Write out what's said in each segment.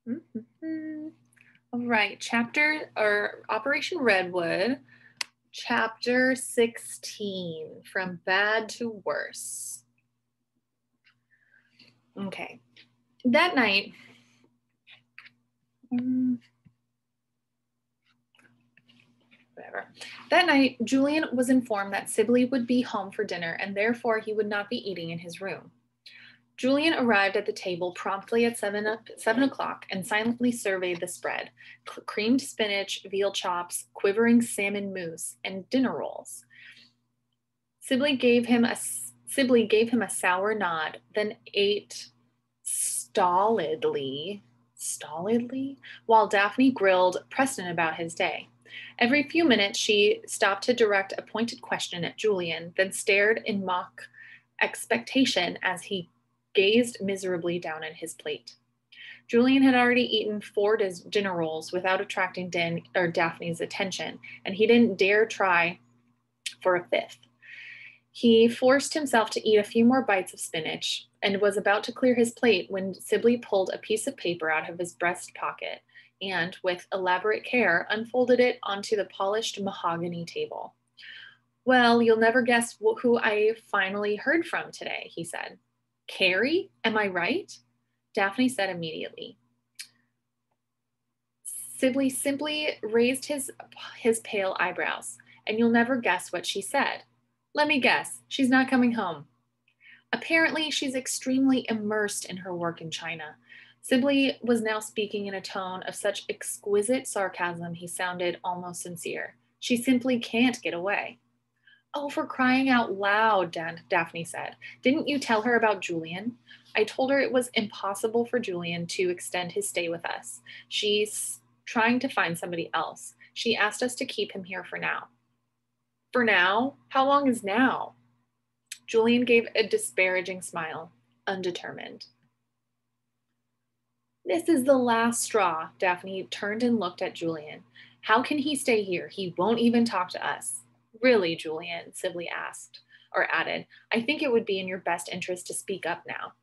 Mhm. All right, Operation Redwood, chapter 16, From Bad to Worse. Okay, that night, That night, Julian was informed that Sibley would be home for dinner and therefore he would not be eating in his room. Julian arrived at the table promptly at 7 o'clock and silently surveyed the spread: creamed spinach, veal chops, quivering salmon mousse, and dinner rolls. Sibley gave him a sour nod, then ate stolidly, while Daphne grilled Preston about his day. Every few minutes, she stopped to direct a pointed question at Julian, then stared in mock expectation as he gazed miserably down at his plate. Julian had already eaten 4 dinner rolls without attracting Daphne's attention, and he didn't dare try for a 5th. He forced himself to eat a few more bites of spinach and was about to clear his plate when Sibley pulled a piece of paper out of his breast pocket and, with elaborate care, unfolded it onto the polished mahogany table. "Well, you'll never guess who I finally heard from today," he said. "Carrie, am I right?" Daphne said immediately. Sibley simply raised his pale eyebrows. "And you'll never guess what she said." "Let me guess. She's not coming home." "Apparently, she's extremely immersed in her work in China." Sibley was now speaking in a tone of such exquisite sarcasm he sounded almost sincere. "She simply can't get away." "Oh, for crying out loud," Daphne said. "Didn't you tell her about Julian?" "I told her it was impossible for Julian to extend his stay with us. She's trying to find somebody else. She asked us to keep him here for now." "For now? How long is now?" Julian gave a disparaging smile, undetermined. "This is the last straw." Daphne turned and looked at Julian. "How can he stay here? He won't even talk to us." "Really, Julian?" Sibley added, "I think it would be in your best interest to speak up now."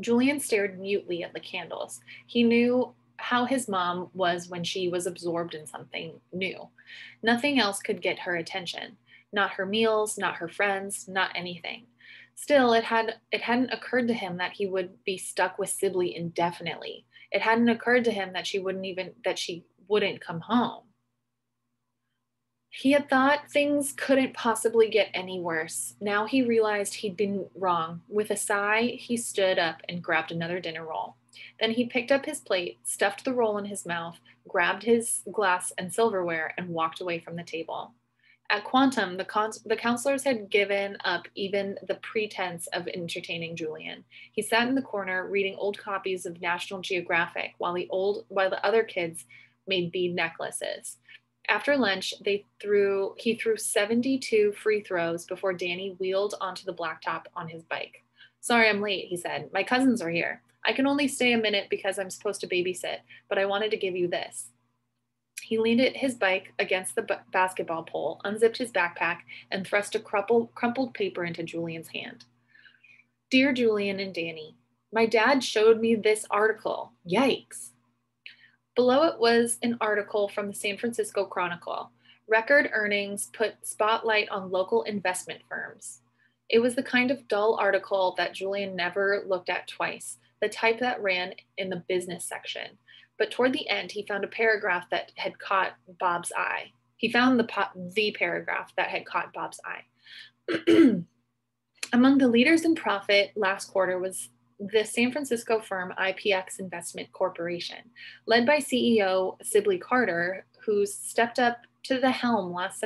Julian stared mutely at the candles. He knew how his mom was when she was absorbed in something new. Nothing else could get her attention. Not her meals, not her friends, not anything. Still, it hadn't occurred to him that he would be stuck with Sibley indefinitely. It hadn't occurred to him that she wouldn't come home. He had thought things couldn't possibly get any worse. Now he realized he'd been wrong. With a sigh, he stood up and grabbed another dinner roll. Then he picked up his plate, stuffed the roll in his mouth, grabbed his glass and silverware, and walked away from the table. At Quantum, the counselors had given up even the pretense of entertaining Julian. He sat in the corner reading old copies of National Geographic while the other kids made bead necklaces. After lunch, he threw 72 free throws before Danny wheeled onto the blacktop on his bike. "Sorry I'm late," he said. "My cousins are here. I can only stay a minute because I'm supposed to babysit, but I wanted to give you this." He leaned his bike against the basketball pole, unzipped his backpack, and thrust a crumpled paper into Julian's hand. "Dear Julian and Danny, my dad showed me this article. Yikes." Below it was an article from the San Francisco Chronicle. Record earnings put spotlight on local investment firms. It was the kind of dull article that Julian never looked at twice, the type that ran in the business section. But toward the end, he found a paragraph that had caught Bob's eye. He found the paragraph that had caught Bob's eye. Among the leaders in profit last quarter was the San Francisco firm IPX Investment Corporation, led by CEO Sibley Carter, who stepped up to the helm last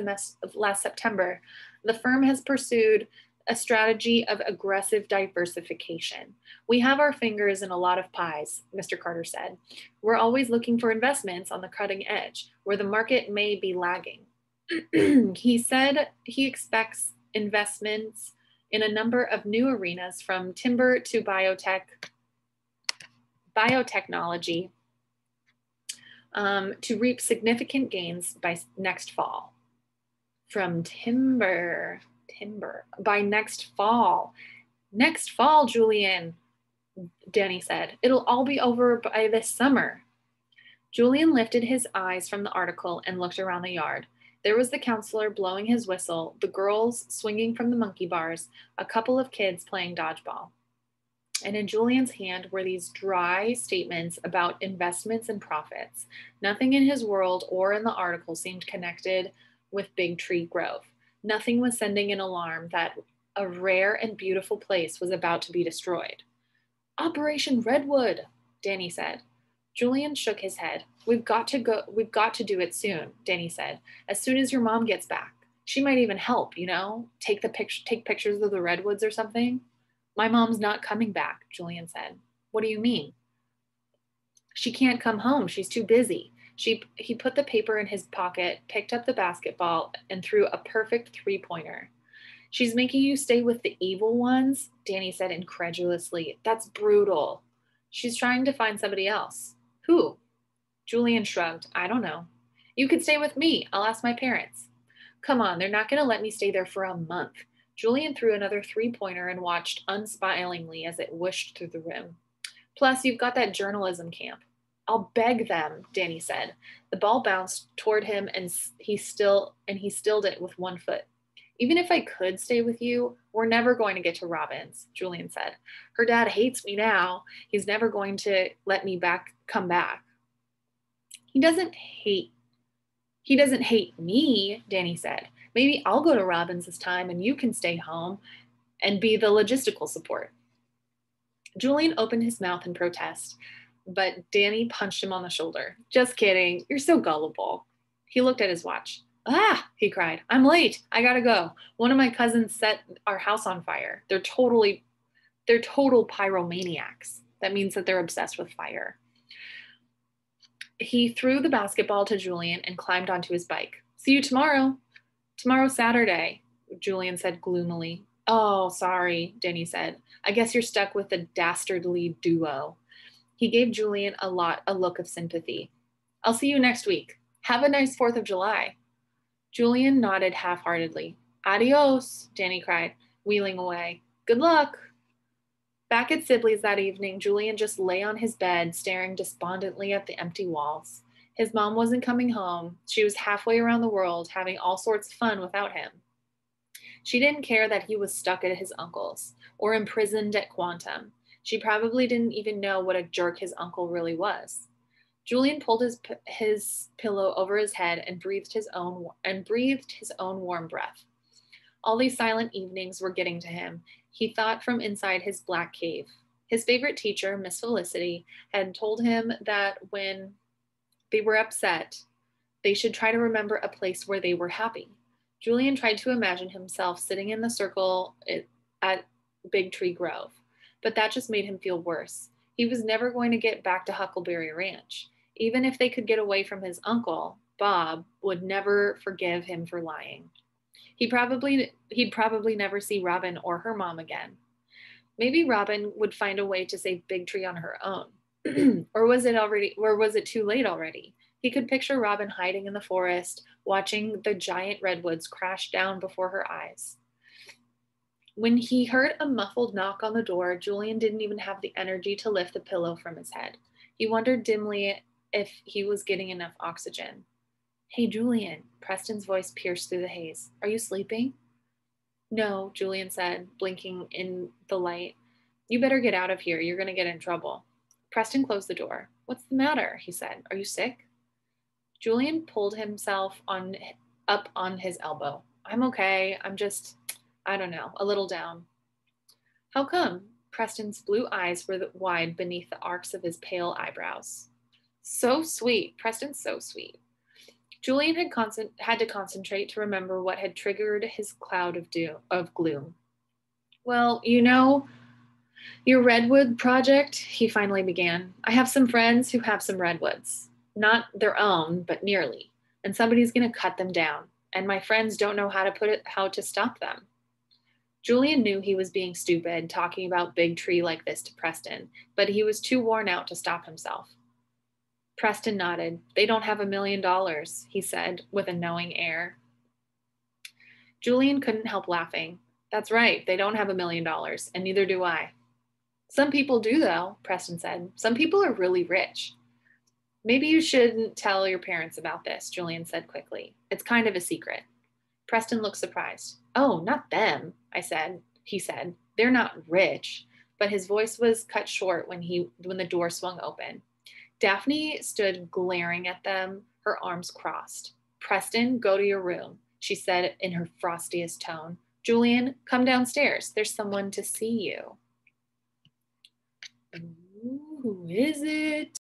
September. The firm has pursued a strategy of aggressive diversification. "We have our fingers in a lot of pies," Mr. Carter said. "We're always looking for investments on the cutting edge, where the market may be lagging." He said he expects investments in a number of new arenas, from timber to biotechnology, to reap significant gains by next fall. From timber by next fall. Next fall, Julian. Danny said. It'll all be over by this summer. Julian lifted his eyes from the article and looked around the yard. There was the counselor blowing his whistle, the girls swinging from the monkey bars, a couple of kids playing dodgeball. And in Julian's hand were these dry statements about investments and profits. Nothing in his world or in the article seemed connected with Big Tree Grove. Nothing was sending an alarm that a rare and beautiful place was about to be destroyed. Operation Redwood, Danny said. Julian shook his head. We've got to do it soon, Danny said. As soon as your mom gets back. She might even help, take pictures of the redwoods or something. My mom's not coming back, Julian said. What do you mean? She can't come home. She's too busy. He put the paper in his pocket, picked up the basketball, and threw a perfect three-pointer. She's making you stay with the evil ones, Danny said incredulously. That's brutal. She's trying to find somebody else. Who? Julian shrugged. I don't know. You could stay with me. I'll ask my parents. Come on, they're not going to let me stay there for a month. Julian threw another three-pointer and watched unsmilingly as it whooshed through the rim. Plus, you've got that journalism camp. I'll beg them, Danny said. The ball bounced toward him and he stilled it with one foot. Even if I could stay with you, we're never going to get to Robin's, Julian said. Her dad hates me now. He's never going to let me come back. He doesn't hate me, Danny said. Maybe I'll go to Robin's this time and you can stay home and be the logistical support. Julian opened his mouth in protest, but Danny punched him on the shoulder. Just kidding. You're so gullible. He looked at his watch. Ah, he cried. I'm late. I gotta go. One of my cousins set our house on fire. They're total pyromaniacs. That means that they're obsessed with fire. He threw the basketball to Julian and climbed onto his bike. See you tomorrow. Tomorrow's Saturday, Julian said gloomily. Oh, sorry, Danny said. I guess you're stuck with the dastardly duo. He gave Julian a look of sympathy. I'll see you next week. Have a nice 4th of July. Julian nodded half-heartedly. Adios, Danny cried, wheeling away. Good luck. Back at Sibley's that evening, Julian just lay on his bed, staring despondently at the empty walls. His mom wasn't coming home. She was halfway around the world, having all sorts of fun without him. She didn't care that he was stuck at his uncle's or imprisoned at Quantum. She probably didn't even know what a jerk his uncle really was. Julian pulled his pillow over his head and breathed his own warm breath. All these silent evenings were getting to him, he thought from inside his black cave. His favorite teacher, Miss Felicity, had told him that when they were upset, they should try to remember a place where they were happy. Julian tried to imagine himself sitting in the circle at Big Tree Grove, but that just made him feel worse. He was never going to get back to Huckleberry Ranch. Even if they could get away from his uncle, Bob would never forgive him for lying. He'd probably never see Robin or her mom again. Maybe Robin would find a way to save Big Tree on her own. or was it too late already? He could picture Robin hiding in the forest, watching the giant redwoods crash down before her eyes. When he heard a muffled knock on the door, Julian didn't even have the energy to lift the pillow from his head. He wondered dimly if he was getting enough oxygen. Hey, Julian, Preston's voice pierced through the haze. Are you sleeping? No, Julian said, blinking in the light. You better get out of here. You're going to get in trouble. Preston closed the door. What's the matter? He said. Are you sick? Julian pulled himself up on his elbow. I'm okay. I'm just, I don't know, a little down. How come? Preston's blue eyes were wide beneath the arcs of his pale eyebrows. So sweet. Preston's so sweet. Julian had to concentrate to remember what had triggered his cloud of gloom. Well, your redwood project, he finally began. I have some friends who have some redwoods. Not their own, but nearly. And somebody's going to cut them down. And my friends don't know how to stop them. Julian knew he was being stupid, talking about Big Tree like this to Preston, but he was too worn out to stop himself. Preston nodded. They don't have $1 million, he said with a knowing air. Julian couldn't help laughing. That's right, they don't have $1 million, and neither do I. Some people do, though, Preston said. Some people are really rich. Maybe you shouldn't tell your parents about this, Julian said quickly. It's kind of a secret. Preston looked surprised. Oh, not them, he said. They're not rich. But his voice was cut short when the door swung open. Daphne stood glaring at them, her arms crossed. Preston, go to your room, she said in her frostiest tone. Julian, come downstairs. There's someone to see you. Ooh, who is it?